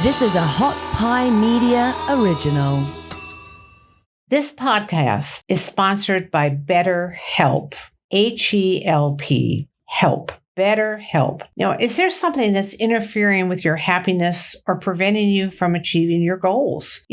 This is a Hot Pie Media original. This podcast is sponsored by BetterHelp. H-E-L-P. Help. BetterHelp. Now, is there something that's interfering with your happiness or preventing you from achieving your goals?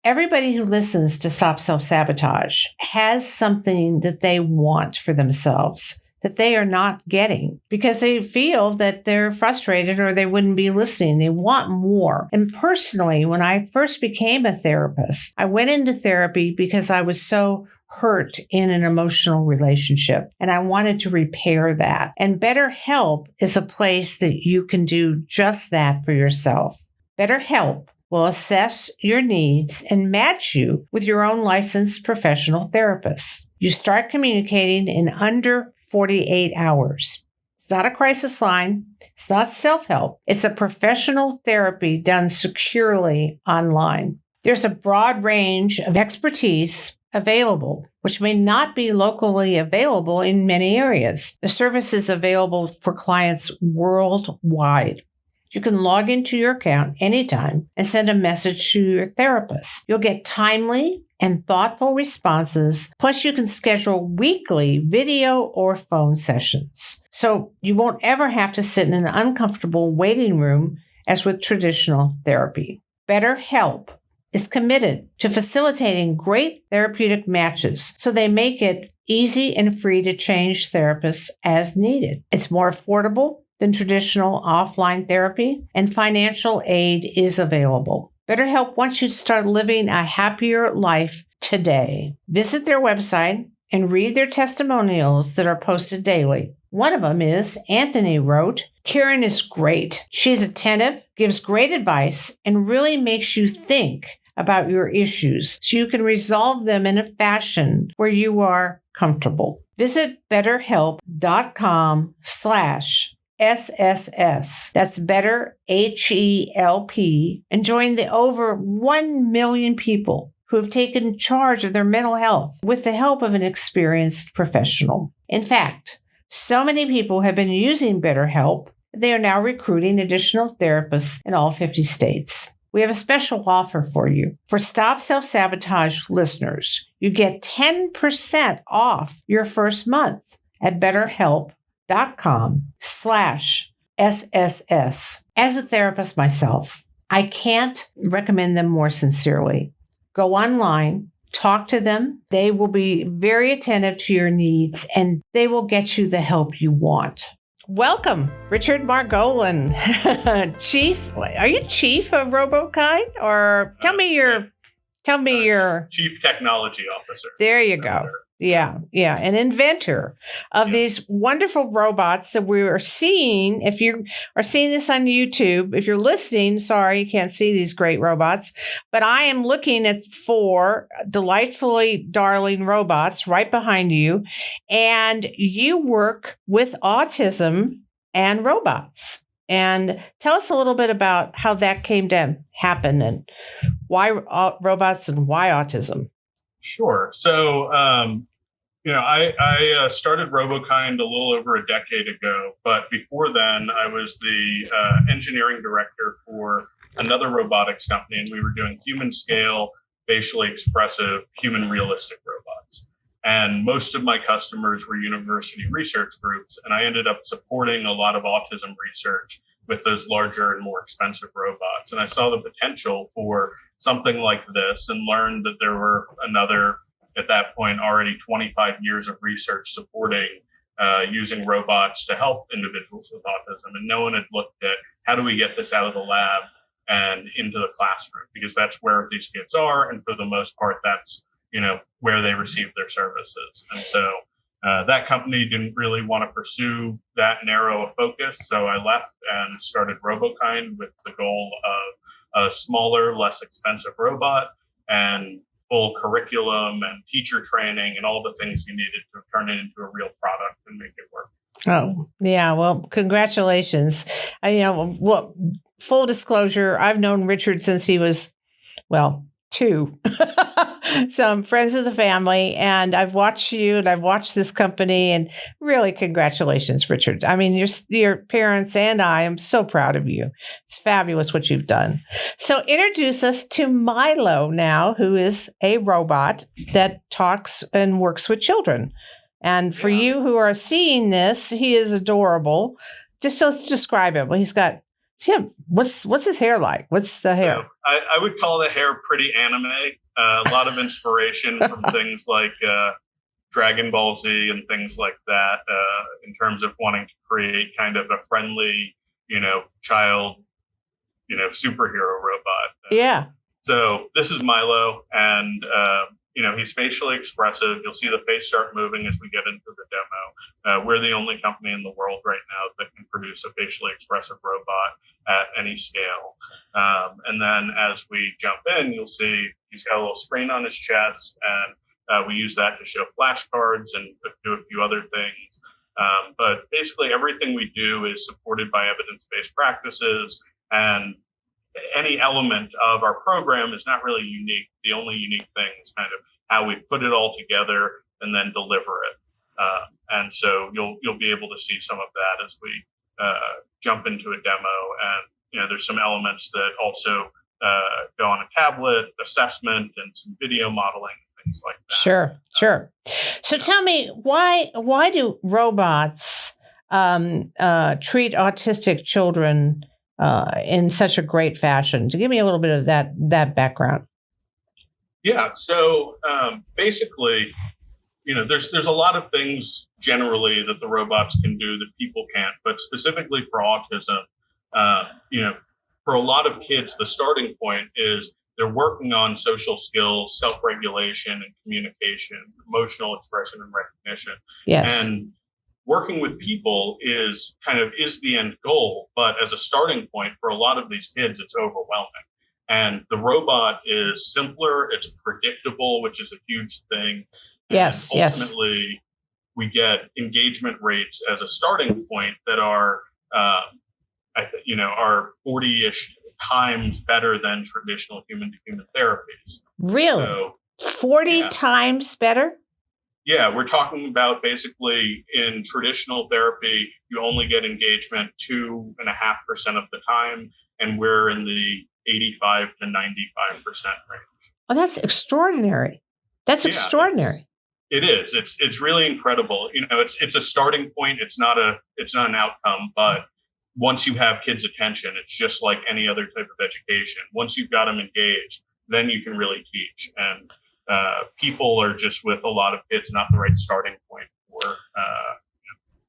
Everybody who listens to Stop Self-Sabotage has something that they want for themselves that they are not getting because they feel that they're frustrated or they wouldn't be listening. They want more. And personally, when I first became a therapist, I went into therapy because I was so hurt in an emotional relationship and I wanted to repair that. And BetterHelp is a place that you can do just that for yourself. BetterHelp will assess your needs and match you with your own licensed professional therapist. You start communicating in under 48 hours. It's not a crisis line. It's not self-help. It's a professional therapy done securely online. There's a broad range of expertise available, which may not be locally available in many areas. The service is available for clients worldwide. You can log into your account anytime and send a message to your therapist. You'll get timely and thoughtful responses. Plus, you can schedule weekly video or phone sessions. So you won't ever have to sit in an uncomfortable waiting room as with traditional therapy. BetterHelp is committed to facilitating great therapeutic matches, so they make it easy and free to change therapists as needed. It's more affordable than traditional offline therapy, and financial aid is available. BetterHelp wants you to start living a happier life today. Visit their website and read their testimonials that are posted daily. One of them is, Anthony wrote, "Karen is great. She's attentive, gives great advice, and really makes you think about your issues so you can resolve them in a fashion where you are comfortable." Visit betterhelp.com/SSS. That's better, H-E-L-P, and join the over 1 million people who have taken charge of their mental health with the help of an experienced professional. In fact, so many people have been using BetterHelp, they are now recruiting additional therapists in all 50 states. We have a special offer for you. For Stop Self-Sabotage listeners, you get 10% off your first month at betterhelp.com/SSS. As a therapist myself, I can't recommend them more sincerely. Go online, talk to them. They will be very attentive to your needs and they will get you the help you want. Welcome, Richard Margolin, Chief. Are you Chief of RoboKind, or tell me your Chief Technology Officer. There you go. Yeah, an inventor of these wonderful robots that we are seeing. If you are seeing this on YouTube, if you're listening, sorry, you can't see these great robots, but I am looking at 4 delightfully darling robots right behind you, and you work with autism and robots. And tell us a little bit about how that came to happen and why robots and why autism. Sure. So, I started RoboKind a little over a decade ago, but before then I was the engineering director for another robotics company, and we were doing human scale, facially expressive, human realistic robots. And most of my customers were university research groups, and I ended up supporting a lot of autism research with those larger and more expensive robots. And I saw the potential for something like this and learned that there were another, at that point, already 25 years of research supporting using robots to help individuals with autism. And no one had looked at how do we get this out of the lab and into the classroom, because that's where these kids are. And for the most part, that's, where they receive their services. And so that company didn't really want to pursue that narrow a focus. So I left and started RoboKind with the goal of a smaller, less expensive robot and full curriculum and teacher training and all the things you needed to turn it into a real product and make it work. Oh, yeah. Well, congratulations. Full disclosure, I've known Richard since he was, two. So I'm friends of the family, and I've watched you and I've watched this company, and really congratulations, Richard. I mean, your parents and I am so proud of you. It's fabulous what you've done. So introduce us to Milo now, who is a robot that talks and works with children. And for you who are seeing this, he is adorable. Just let's describe him. Well, what's his hair like? What's the hair? I would call the hair pretty anime. A lot of inspiration from things like Dragon Ball Z and things like that, in terms of wanting to create kind of a friendly, child, superhero robot. So this is Milo, and he's facially expressive. You'll see the face start moving as we get into the demo. We're the only company in the world right now that can produce a facially expressive robot at any scale. And then as we jump in, you'll see he's got a little screen on his chest, and we use that to show flashcards and do a few other things. But basically everything we do is supported by evidence-based practices, and any element of our program is not really unique. The only unique thing is kind of how we put it all together and then deliver it. And so you'll be able to see some of that as we jump into a demo. And there's some elements that also go on a tablet, assessment, and some video modeling, things like that. Sure. So tell me, why do robots treat autistic children in such a great fashion? To give me a little bit of that background. Yeah. So basically, there's a lot of things generally that the robots can do that people can't, but specifically for autism, for a lot of kids, the starting point is they're working on social skills, self-regulation and communication, emotional expression and recognition. Yes. And working with people is the end goal, but as a starting point for a lot of these kids, it's overwhelming. And the robot is simpler, it's predictable, which is a huge thing. Yes. And ultimately, we get engagement rates as a starting point that are, are 40-ish times better than traditional human-to-human therapies. Really? So, 40 times better? Yeah, we're talking about basically in traditional therapy, you only get engagement 2.5% of the time, and we're in the 85 to 95% range. Oh, that's extraordinary. That's extraordinary. It is. It's really incredible. It's a starting point. It's not an outcome, but once you have kids' attention, it's just like any other type of education. Once you've got them engaged, then you can really teach. And people are just, with a lot of kids, not the right starting point for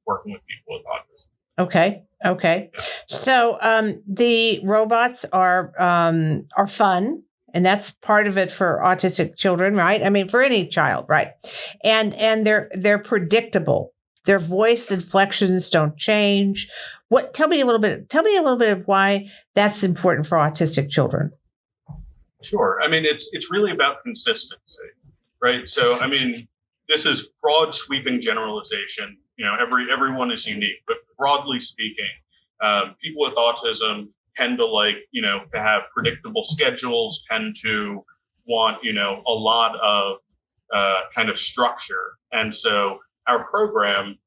working with people with autism. Okay. Yeah. So the robots are fun, and that's part of it for autistic children, right? I mean, for any child, right? And they're predictable. Their voice inflections don't change. Tell me a little bit of why that's important for autistic children. Sure. I mean, it's really about consistency, right? So, I mean, this is broad sweeping generalization. Everyone is unique, but broadly speaking, people with autism tend to to have predictable schedules, tend to want, a lot of kind of structure. And so our program,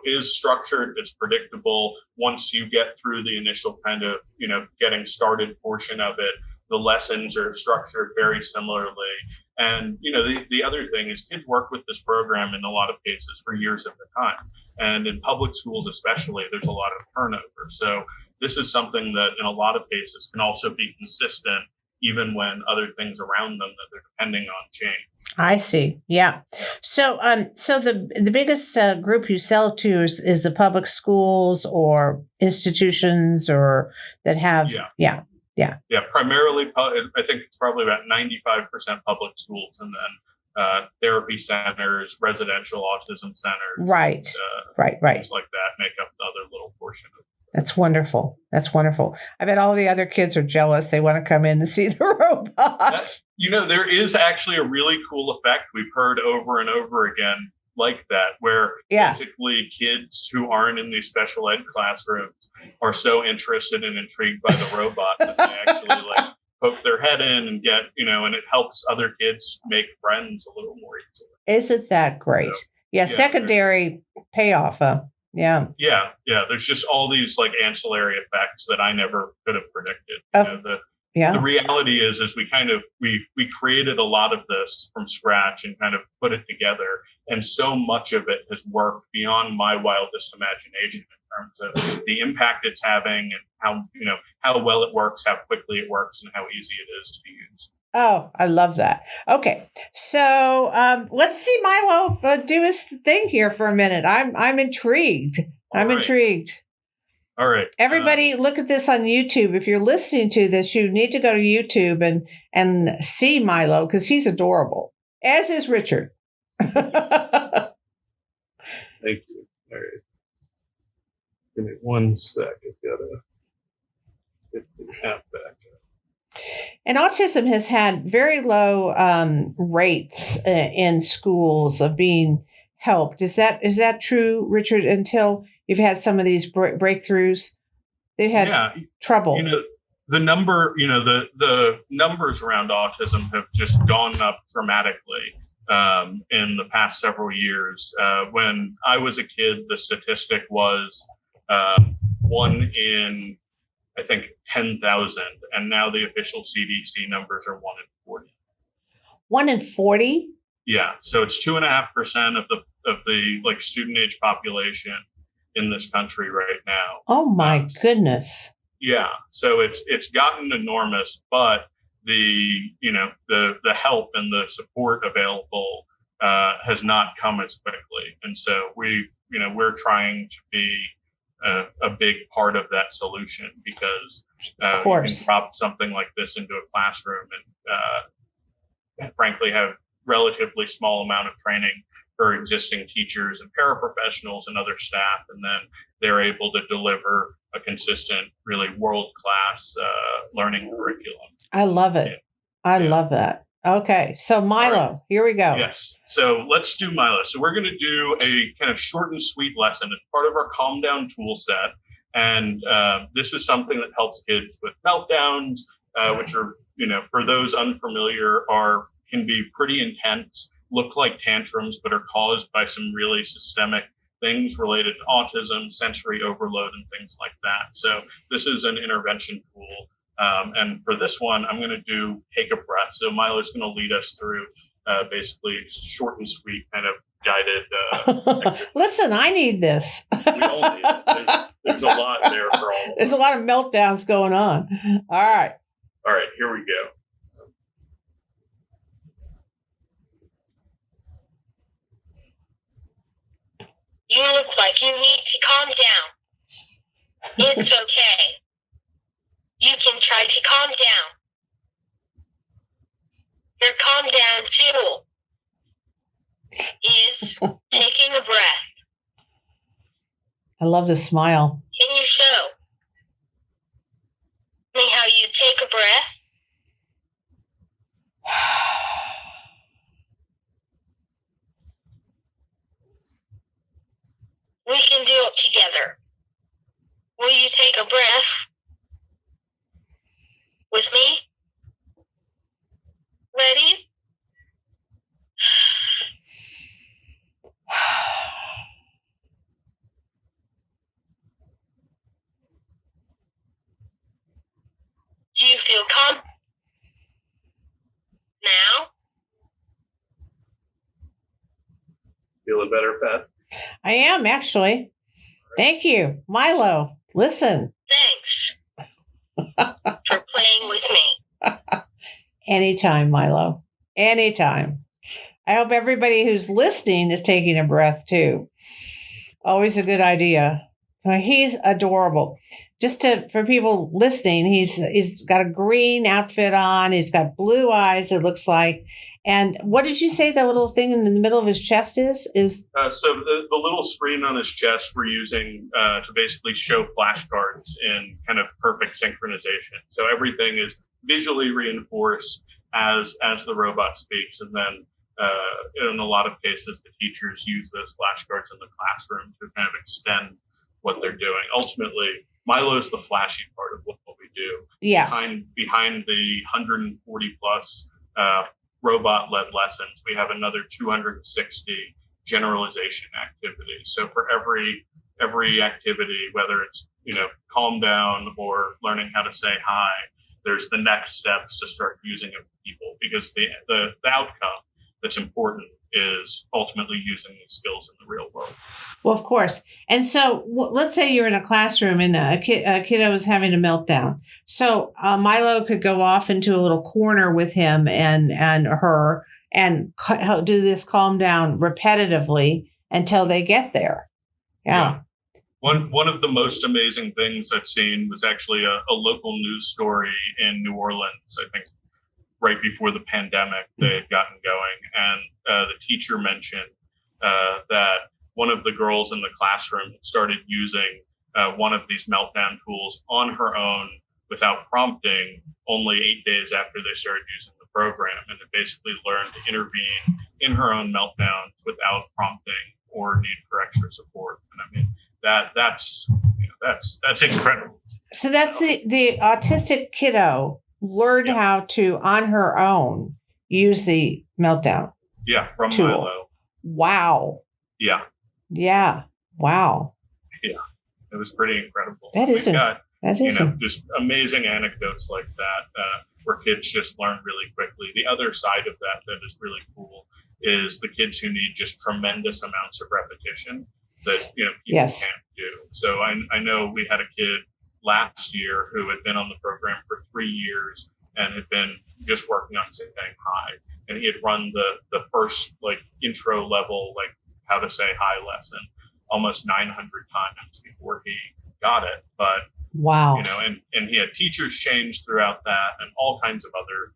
is structured, it's predictable. Once you get through the initial kind of, getting started portion of it, the lessons are structured very similarly. And, the other thing is kids work with this program in a lot of cases for years at a time. And in public schools, especially, there's a lot of turnover. So this is something that in a lot of cases can also be consistent, even when other things around them that they're depending on change. I see. Yeah. So, the biggest group you sell to is the public schools or institutions or that have. Yeah. Primarily, I think it's probably about 95% public schools, and then therapy centers, residential autism centers, right, things like that make up the other little portion of it. That's wonderful. I bet all the other kids are jealous. They want to come in and see the robot. There is actually a really cool effect we've heard over and over again like that, where basically kids who aren't in these special ed classrooms are so interested and intrigued by the robot that they actually poke their head in and get, and it helps other kids make friends a little more easily. Isn't that great? So, yeah, secondary payoff. Yeah. Yeah. There's just all these like ancillary effects that I never could have predicted. The reality is we created a lot of this from scratch and kind of put it together. And so much of it has worked beyond my wildest imagination in terms of the impact it's having and how well it works, how quickly it works, and how easy it is to use. Oh, I love that. Okay. So let's see Milo do his thing here for a minute. I'm intrigued. Intrigued. All right. Everybody look at this on YouTube. If you're listening to this, you need to go to YouTube and see Milo because he's adorable, as is Richard. Thank you. All right. Give me 1 sec. I've got to get the app back. And autism has had very low rates in schools of being helped. Is that true, Richard? Until you've had some of these breakthroughs, they've had trouble. The numbers around autism have just gone up dramatically in the past several years. When I was a kid, the statistic was 1 in, I think, 10,000, and now the official CDC numbers are 1 in 40. 1 in 40? Yeah, so it's 2.5% of the like student age population in this country right now. Oh my goodness! Yeah, so it's gotten enormous, but the help and the support available has not come as quickly, and so we're trying to be a big part of that solution because you can drop something like this into a classroom and frankly have relatively small amount of training for existing teachers and paraprofessionals and other staff, and then they're able to deliver a consistent, really world-class learning curriculum. I love it. I love that. Okay, so Milo, here we go. Yes, so let's do Milo. So we're going to do a kind of short and sweet lesson. It's part of our Calm Down tool set, and this is something that helps kids with meltdowns, which are, for those unfamiliar, can be pretty intense, look like tantrums, but are caused by some really systemic things related to autism, sensory overload, and things like that. So this is an intervention tool. And for this one, I'm going to do take a breath. So Milo's going to lead us through basically short and sweet kind of guided. Listen, I need this. We all need it. There's a lot there for all of us. There's a lot of meltdowns going on. All right, here we go. You look like you need to calm down. It's okay. You can try to calm down. Your calm down tool is taking a breath. I love the smile. Can you show me how you take a breath? We can do it together. Will you take a breath with me? Ready? Do you feel calm now? Feeling better, Pat? I am, actually. Thank you. Milo, listen. Thanks for playing with me. Anytime, Milo. Anytime. I hope everybody who's listening is taking a breath, too. Always a good idea. He's adorable. For people listening, he's got a green outfit on. He's got blue eyes, it looks like. And what did you say the little thing in the middle of his chest is? So the little screen on his chest we're using to basically show flashcards in kind of perfect synchronization. So everything is visually reinforced as the robot speaks. And then in a lot of cases, the teachers use those flashcards in the classroom to kind of extend what they're doing. Ultimately, Milo is the flashy part of what we do. Yeah. Behind the 140 plus robot-led lessons, we have another 260 generalization activities. So for every activity, whether it's calm down or learning how to say hi, there's the next steps to start using it with people, because the outcome that's important is ultimately using these skills in the real world. Well, of course. And so let's say you're in a classroom and a kiddo is having a meltdown. So Milo could go off into a little corner with him and her and do this calm down repetitively until they get there. Yeah. One of the most amazing things I've seen was actually a local news story in New Orleans, I think right before the pandemic they had gotten going. And the teacher mentioned that one of the girls in the classroom started using one of these meltdown tools on her own without prompting only 8 days after they started using the program. And it basically learned to intervene in her own meltdowns without prompting or need for extra support. And I mean, that's incredible. So that's the autistic kiddo learned how to, on her own, use the meltdown. Yeah, from tool. Milo. Wow. Yeah. Yeah. Wow. Yeah. It was pretty incredible. That is just amazing anecdotes like that, where kids just learn really quickly. The other side of that is really cool is the kids who need just tremendous amounts of repetition that people can't do. So I know we had a kid last year who had been on the program for 3 years and had been just working on saying hi. And he had run the first intro level, how to say hi lesson almost 900 times before he got it. But wow, and he had teachers change throughout that and all kinds of other,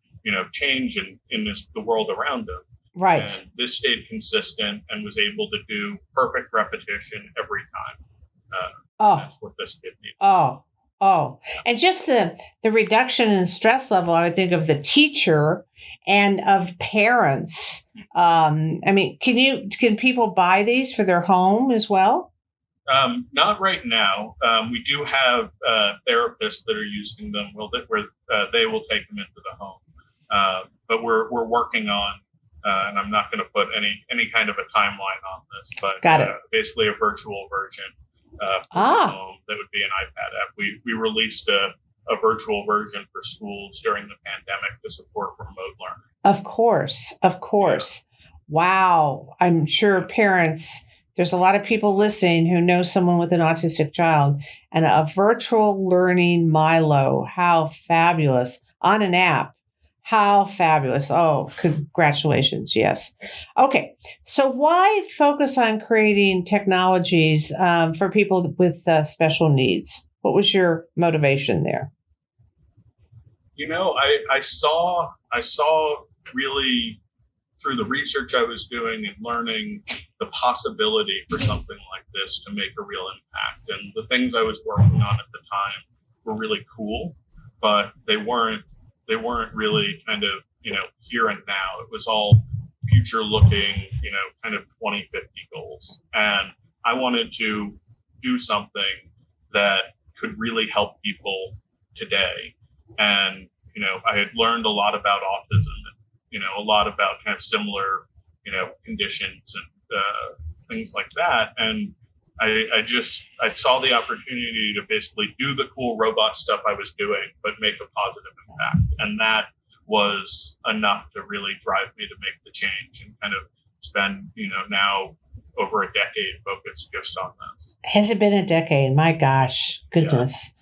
change in the world around him. Right. And this stayed consistent and was able to do perfect repetition every time. That's what this kid needed. Oh, and just the reduction in stress level, I would think, of the teacher and of parents. I mean, can people buy these for their home as well? Not right now. We do have therapists that are using them where they will take them into the home. But we're working on, and I'm not going to put any kind of a timeline on this, but basically a virtual version. Home, that would be an iPad app. We released a virtual version for schools during the pandemic to support remote learning. Of course. Yeah. Wow. I'm sure parents, there's a lot of people listening who know someone with an autistic child, and a virtual learning Milo. How fabulous. On an app. How fabulous. Oh, congratulations. Yes. Okay. So why focus on creating technologies for people with special needs? What was your motivation there? I saw really through the research I was doing and learning the possibility for something like this to make a real impact. And the things I was working on at the time were really cool, but they weren't really kind of, here and now. It was all future looking, kind of 2050 goals. And I wanted to do something that could really help people today. And, I had learned a lot about autism and, a lot about kind of similar, conditions and things like that. And I saw the opportunity to basically do the cool robot stuff I was doing, but make a positive impact. And that was enough to really drive me to make the change and kind of spend, now over a decade focused just on this. Has it been a decade? My gosh, goodness. Yeah.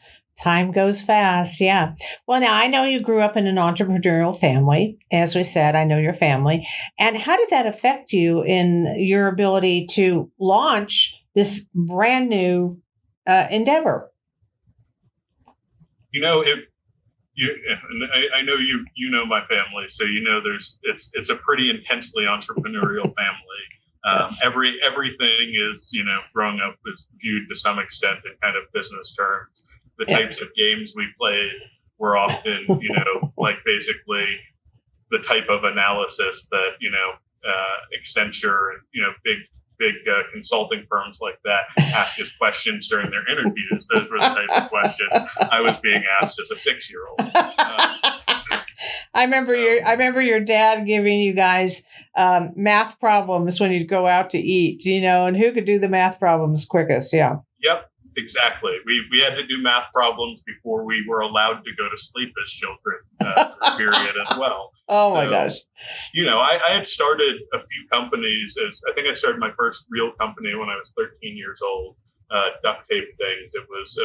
Time goes fast. Yeah. Well, now I know you grew up in an entrepreneurial family. As we said, I know your family. And how did that affect you in your ability to launch this brand new endeavor? I know you know my family, so it's a pretty intensely entrepreneurial family. Yes. Everything is growing up is viewed to some extent in kind of business terms. The types of games we played were often basically the type of analysis that Accenture and big big consulting firms like that ask us questions during their interviews. Those were the type of questions I was being asked as a 6-year-old. I remember your dad giving you guys math problems when you'd go out to eat, and who could do the math problems quickest. Yeah. Yep, exactly. We had to do math problems before we were allowed to go to sleep as children for a period as well. My gosh. I had started a few companies. I think I started my first real company when I was 13 years old. Duct tape things. It was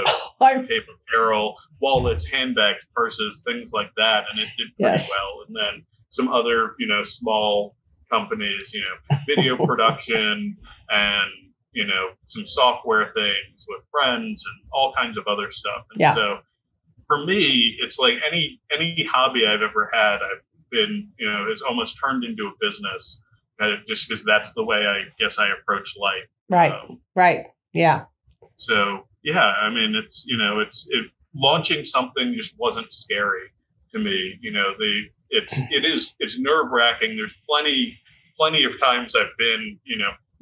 tape apparel, wallets, handbags, purses, things like that. And it did pretty well. And then some other, small companies, video production and, some software things with friends and all kinds of other stuff. And so for me, it's like any hobby I've ever had, I've been, has almost turned into a business just because that's the way I guess I approach life. Right. Right. Yeah. So, I mean, it's launching something just wasn't scary to me. It's nerve wracking. There's plenty of times I've been,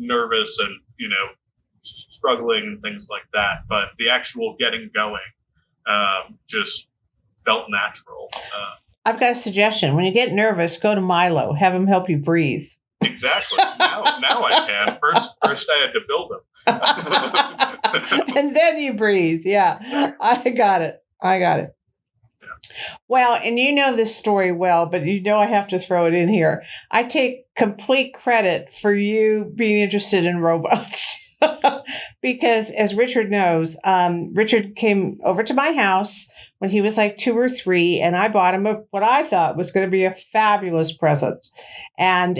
nervous and, struggling and things like that. But the actual getting going just felt natural. I've got a suggestion. When you get nervous, go to Milo. Have him help you breathe. Exactly. Now I can. First I had to build them. And then you breathe. Yeah. Exactly. I got it. Yeah. Well, and you know this story well, but I have to throw it in here. I take complete credit for you being interested in robots. Because as Richard knows, Richard came over to my house when he was like 2 or 3, and I bought him what I thought was going to be a fabulous present. And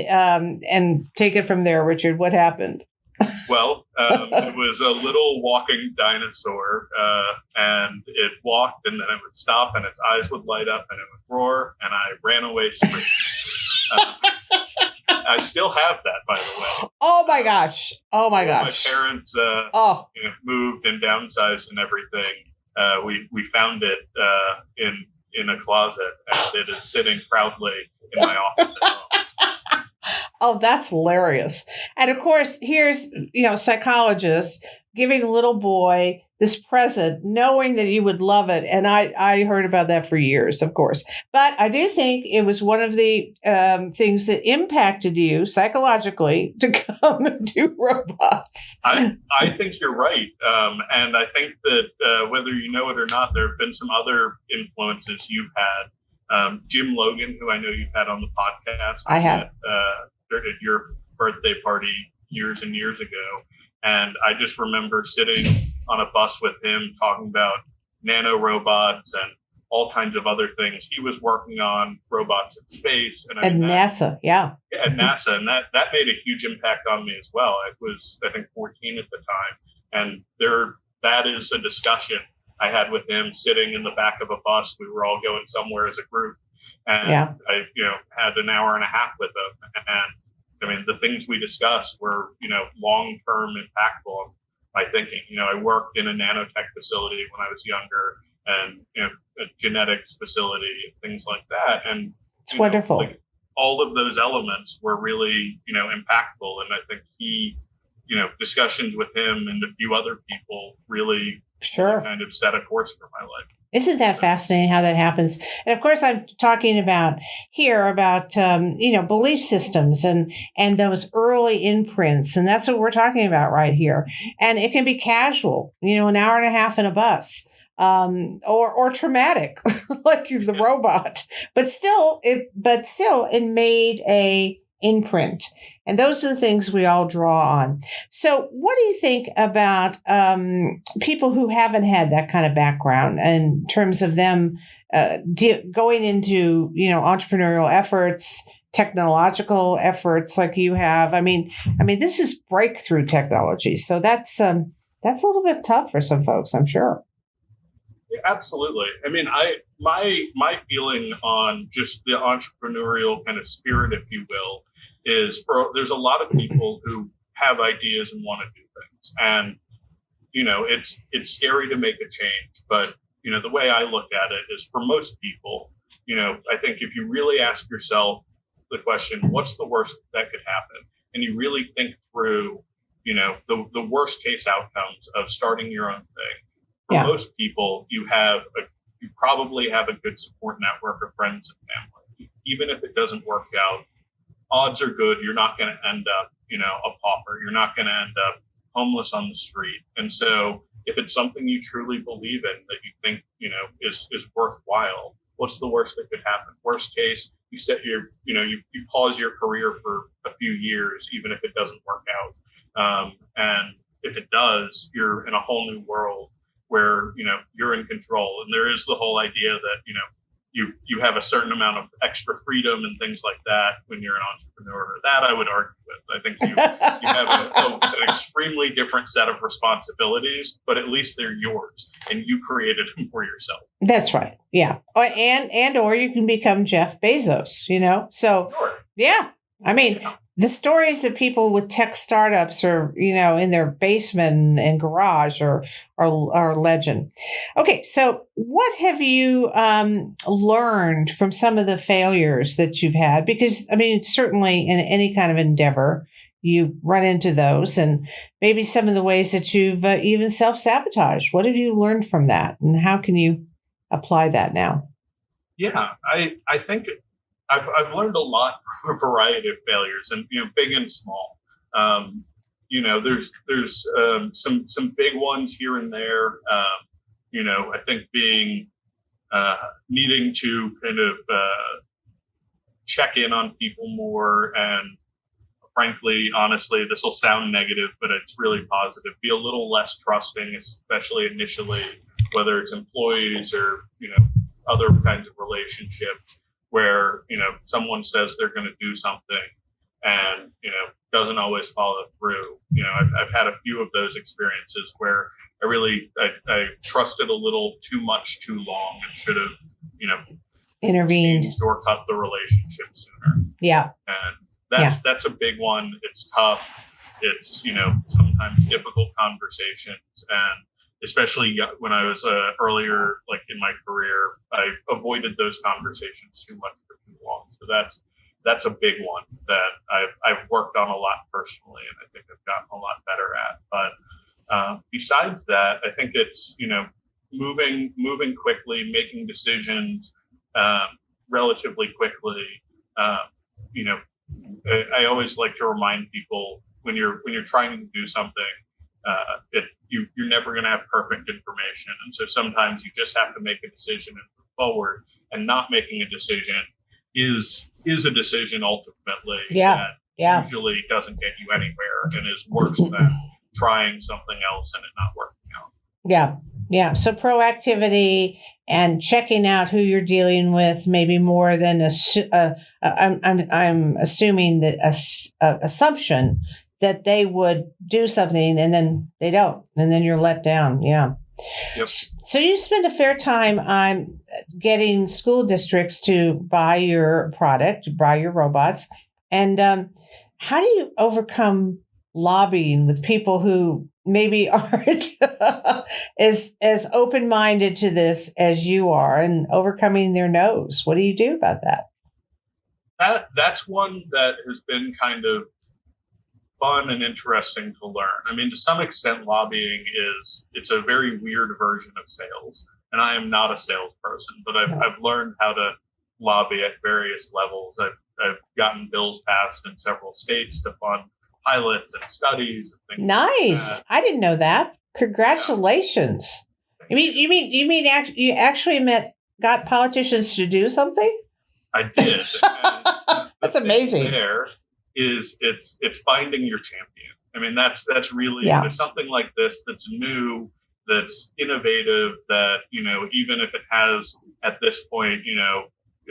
take it from there, Richard. What happened? Well, it was a little walking dinosaur, and it walked, and then it would stop, and its eyes would light up, and it would roar, and I ran away screaming. I still have that, by the way. Oh my gosh! My parents moved and downsized and everything. We found it in a closet, and it is sitting proudly in my office at home. Oh, that's hilarious. And of course, here's, psychologists giving a little boy this present, knowing that you would love it. And I heard about that for years, of course. But I do think it was one of the things that impacted you psychologically to come and do robots. I think you're right. And I think that whether you know it or not, there have been some other influences you've had. Jim Logan, who I know you've had on the podcast. I have. At your birthday party years and years ago. And I just remember sitting on a bus with him talking about nano robots and all kinds of other things. He was working on robots in space. And NASA, yeah. At NASA. And that made a huge impact on me as well. I was, I think, 14 at the time. And that is a discussion I had with him sitting in the back of a bus. We were all going somewhere as a group. And I, had an hour and a half with him. And I mean, the things we discussed were, long-term impactful on my thinking. I worked in a nanotech facility when I was younger and, a genetics facility, things like that. And it's wonderful. All of those elements were really, impactful. And I think discussions with him and a few other people really kind of set a course for my life. Isn't that fascinating how that happens? And of course, I'm talking about belief systems and those early imprints. And that's what we're talking about right here. And it can be casual, an hour and a half in a bus, or traumatic, like the robot. But still, it made a imprint. And those are the things we all draw on. So what do you think about people who haven't had that kind of background in terms of them going into, entrepreneurial efforts, technological efforts like you have? I mean, this is breakthrough technology. So that's a little bit tough for some folks, I'm sure. Yeah, absolutely. I mean, my feeling on just the entrepreneurial kind of spirit, if you will, is there's a lot of people who have ideas and want to do things. And, it's scary to make a change. But, the way I look at it is for most people, I think if you really ask yourself the question, what's the worst that could happen? And you really think through, the worst case outcomes of starting your own thing. For Yeah. most people, you probably have a good support network of friends and family. Even if it doesn't work out, odds are good you're not going to end up, a pauper. You're not going to end up homeless on the street. And so if it's something you truly believe in that you think, is worthwhile, what's the worst that could happen? Worst case, you set you pause your career for a few years, even if it doesn't work out. And if it does, you're in a whole new world where, you're in control. And there is the whole idea that, you have a certain amount of extra freedom and things like that when you're an entrepreneur. That I would argue with. I think you have an extremely different set of responsibilities, but at least they're yours and you created them for yourself. That's right. Yeah. Or you can become Jeff Bezos, So, Sure. Yeah. I mean, the stories that people with tech startups are, in their basement and garage are legend. Okay, so what have you learned from some of the failures that you've had? Because, I mean, certainly in any kind of endeavor, you run into those, and maybe some of the ways that you've even self-sabotaged. What have you learned from that, and how can you apply that now? Yeah, I think I've learned a lot from a variety of failures, and big and small. There's some big ones here and there. I think being needing to kind of check in on people more, and frankly, honestly, this will sound negative, but it's really positive. Be a little less trusting, especially initially, whether it's employees or other kinds of relationships, where someone says they're going to do something and doesn't always follow through. I've had a few of those experiences where I trusted a little too much too long and should have intervened or cut the relationship sooner. Yeah. And that's a big one. It's tough. It's sometimes difficult conversations, and especially when I was earlier, like in my career, I avoided those conversations too much for too long. So that's a big one that I've worked on a lot personally, and I think I've gotten a lot better at. But besides that, I think it's moving quickly, making decisions relatively quickly. I always like to remind people when you're trying to do something, you're never going to have perfect information. And so sometimes you just have to make a decision and move forward, and not making a decision is a decision ultimately that usually doesn't get you anywhere and is worse than trying something else and it not working out. Yeah. Yeah. So proactivity and checking out who you're dealing with, maybe more than I'm assuming that assumption that they would do something and then they don't, and then you're let down. Yeah. Yep. So you spend a fair time on getting school districts to buy your product, buy your robots. And how do you overcome lobbying with people who maybe aren't as open-minded to this as you are, and overcoming their no's? What do you do about that? That's one that has been kind of fun and interesting to learn. I mean, to some extent, lobbying it's a very weird version of sales. And I am not a salesperson, but I've learned how to lobby at various levels. I've gotten bills passed in several states to fund pilots and studies and things. Nice. Like that. I didn't know that. Congratulations. Yeah. You mean you actually got politicians to do something? I did. That's amazing. There is it's finding your champion. I mean, that's really there's something like this that's new, that's innovative, that even if it has at this point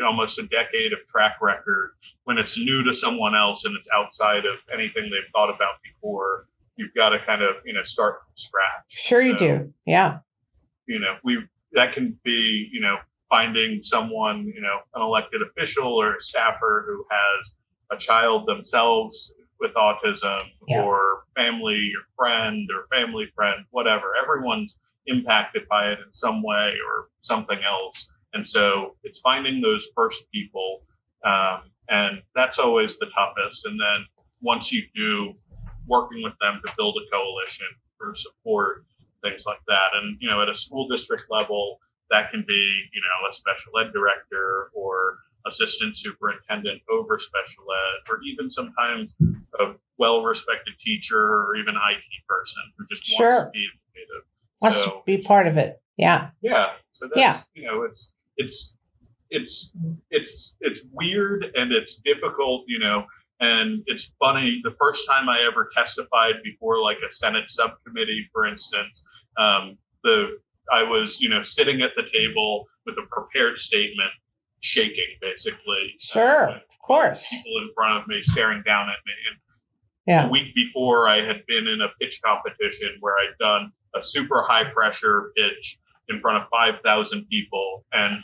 almost a decade of track record, when it's new to someone else and it's outside of anything they've thought about before, you've got to kind of start from scratch. Sure, you do. Yeah. That can be finding someone, an elected official or a staffer who has a child themselves with autism, or family or friend or family friend, whatever. Everyone's impacted by it in some way or something else. And so it's finding those first people. And that's always the toughest. And then once you do working with them to build a coalition for support, things like that. And, at a school district level, that can be, a special ed director or assistant superintendent over special ed, or even sometimes a well-respected teacher or even IT person who just wants to be innovative. Wants to be part of it. Yeah. Yeah. So that's, it's weird and it's difficult, and it's funny. The first time I ever testified before like a Senate subcommittee, for instance, I was, sitting at the table with a prepared statement, shaking basically. Sure, of course. People in front of me staring down at me. And a week before, I had been in a pitch competition where I'd done a super high pressure pitch in front of 5,000 people, and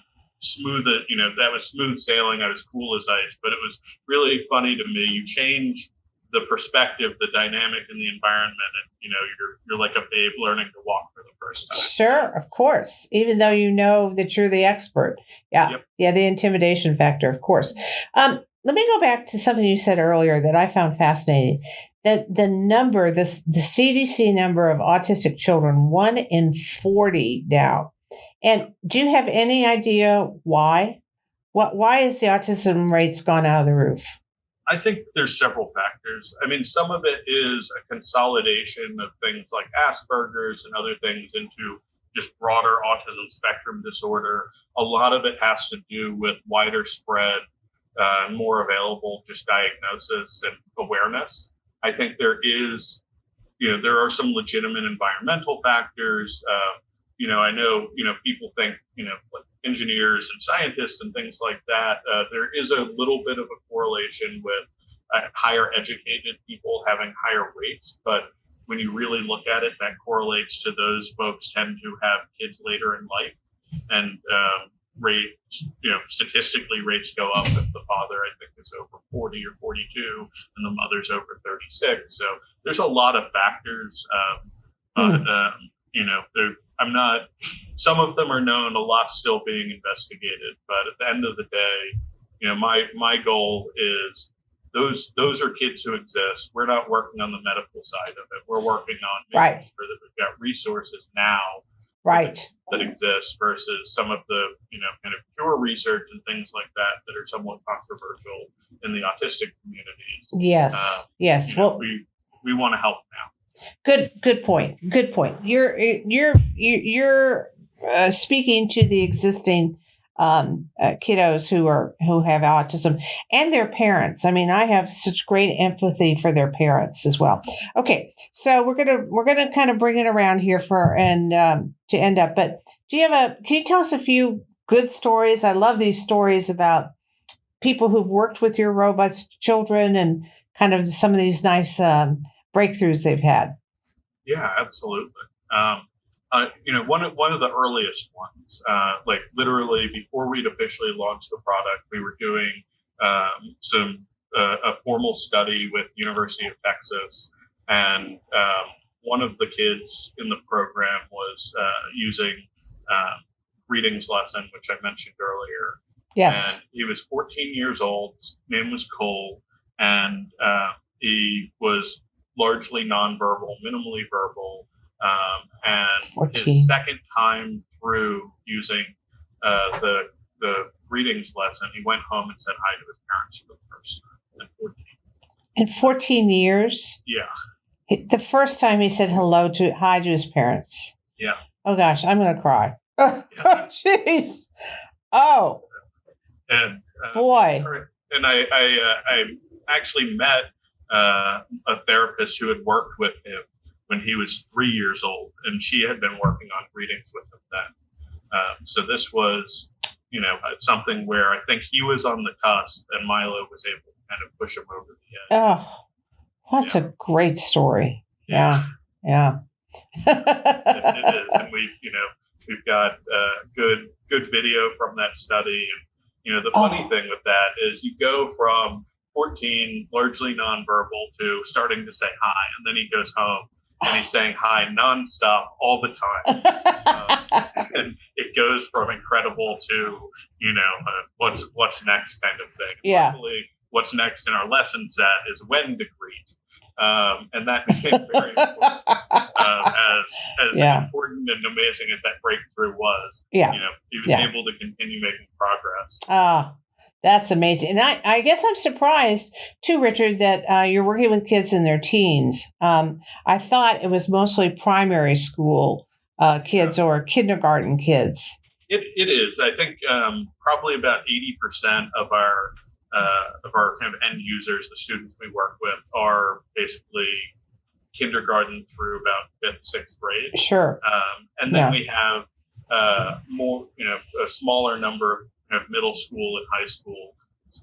that was smooth sailing. I was cool as ice, but it was really funny to me. You change the perspective, the dynamic in the environment, and you're like a babe learning to walk for the first time. Sure, of course. Even though you know that you're the expert. Yeah. Yep. Yeah, the intimidation factor, of course. Let me go back to something you said earlier that I found fascinating. That the CDC number of autistic children, 1 in 40 now. And do you have any idea why? Why is the autism rates gone out of the roof? I think there's several factors. I mean, some of it is a consolidation of things like Asperger's and other things into just broader autism spectrum disorder. A lot of it has to do with wider spread, more available just diagnosis and awareness. I think there are some legitimate environmental factors. I know, people think, like engineers and scientists and things like that. There is a little bit of a correlation with higher educated people having higher rates. But when you really look at it, that correlates to those folks tend to have kids later in life. And statistically rates go up if the father, I think, is over 40 or 42 and the mother's over 36. So there's a lot of factors. Some of them are known, a lot's still being investigated. But at the end of the day, my goal is those are kids who exist. We're not working on the medical side of it. We're working on making sure that we've got resources now that exist versus some of the, kind of pure research and things like that are somewhat controversial in the autistic communities. Yes. Yes. We want to help now. Good point. You're speaking to the existing kiddos who have autism and their parents. I mean, I have such great empathy for their parents as well. Okay, so we're gonna kind of bring it around here to end up. But can you tell us a few good stories? I love these stories about people who've worked with your robots, children, and kind of some of these nice breakthroughs they've had. Yeah, absolutely. One of the earliest ones, like literally before we'd officially launched the product, we were doing a formal study with University of Texas, and one of the kids in the program was using readings lesson, which I mentioned earlier. Yes. And he was 14 years old. His name was Cole, and he was largely nonverbal, minimally verbal. And 14. His second time through using the readings lesson, he went home and said hi to his parents for the first time. In 14 years? Yeah. The first time he said hi to his parents. Yeah. Oh gosh, I'm going to cry. Oh, jeez. Oh. And boy. And I actually met a therapist who had worked with him when he was 3 years old, and she had been working on readings with him then. So this was, something where I think he was on the cusp, and Milo was able to kind of push him over the edge. Oh, that's a great story. Yeah. It is, and we've got good video from that study, and the funny thing with that is you go from 14, largely nonverbal, to starting to say hi, and then he goes home and he's saying hi nonstop all the time. And it goes from incredible to, what's next kind of thing. Yeah. Luckily, what's next in our lesson set is when to greet. And that became very important. As important and amazing as that breakthrough was, he was able to continue making progress. That's amazing. And I guess I'm surprised too, Richard, that you're working with kids in their teens. I thought it was mostly primary school kids or kindergarten kids. It is. I think probably about 80% of our kind of end users, the students we work with, are basically kindergarten through about 5th, 6th grade. Sure. And then we have more, a smaller number of middle school and high school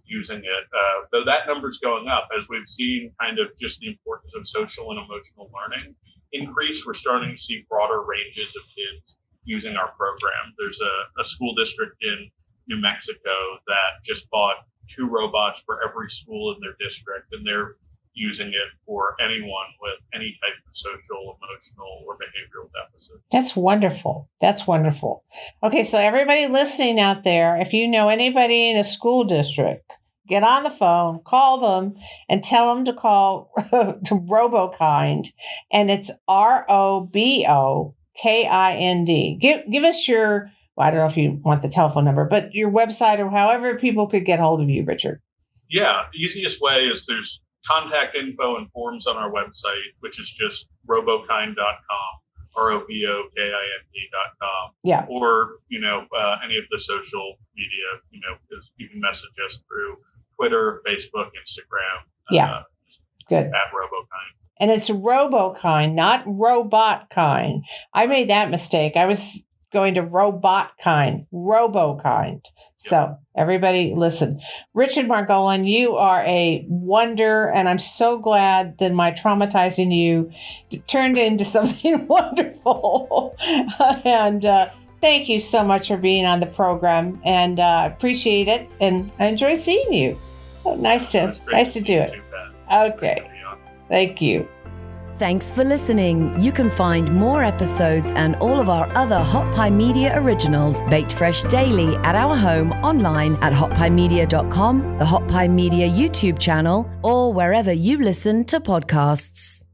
using it. Though that number's going up as we've seen kind of just the importance of social and emotional learning increase. We're starting to see broader ranges of kids using our program. There's a school district in New Mexico that just bought 2 robots for every school in their district, and they're using it for anyone with any type of social, emotional, or behavioral deficit. That's wonderful. That's wonderful. Okay, so everybody listening out there, if you know anybody in a school district, get on the phone, call them, and tell them to call to RoboKind, and it's RoboKind. Give us your, I don't know if you want the telephone number, but your website or however people could get hold of you, Richard. Yeah, easiest way is there's contact info and forms on our website, which is just robokind.com, RoboKind.com. Yeah. Or, any of the social media, you can message us through Twitter, Facebook, Instagram. Good. At RoboKind. And it's RoboKind, not RobotKind. I made that mistake. I was going to RobotKind, RoboKind. So everybody listen. Richard Margolin, you are a wonder, and I'm so glad that my traumatizing you turned into something wonderful. And thank you so much for being on the program, and appreciate it. And I enjoy seeing you. Nice to do it. Okay. Thank you. Thanks for listening. You can find more episodes and all of our other Hot Pie Media originals baked fresh daily at our home online at hotpiemedia.com, the Hot Pie Media YouTube channel, or wherever you listen to podcasts.